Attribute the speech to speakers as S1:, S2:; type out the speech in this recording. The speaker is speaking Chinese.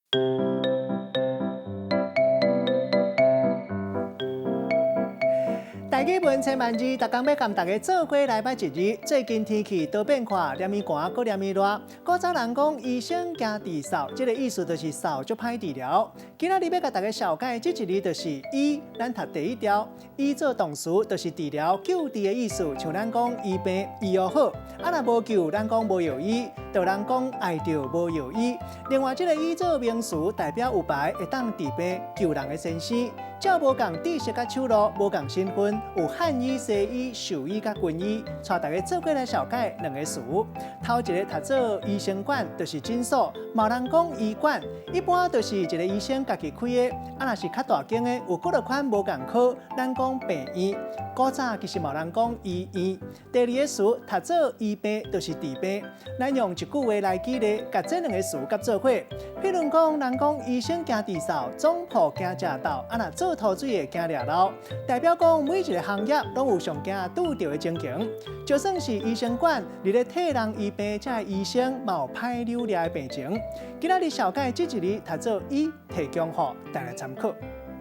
S1: 大家问千万字，逐工要甲大家做伙来拜一日。最近天气多变化，连咪寒，搁连咪热。古早人讲医生惊治扫，这个意思就是扫就歹治疗。今仔日要甲大家小解这一日就是医，咱读第一条，医做动词就是治疗、救治的意思，像咱讲医病医药好，啊若无救，咱讲无药医，就人讲爱着无药医。另外，这个医做名词代表有牌，会当治病救人的先生。照无共知识甲手路，无共身份，有汉医、西医、兽医甲军医，带大家做过来小解两个词。头一个读做医生馆，就是诊所，某人讲医馆，一般就是一个医生家己开的。啊，若是较大间的，有几落款无共科，咱讲病院。古早其实某人讲医院。第二个词读做医病，就是治病。咱用一句话来举例，甲这两个词甲做伙。譬如讲，人讲医生惊治扫，总铺惊食豆，啊若做土水的惊掠老，代表讲每一个行业拢有上惊拄到的情形。就算是医生馆，你咧替人医病，这医生嘛有歹流劣的病情。今仔日小解这一日读做医，提供予大家参考。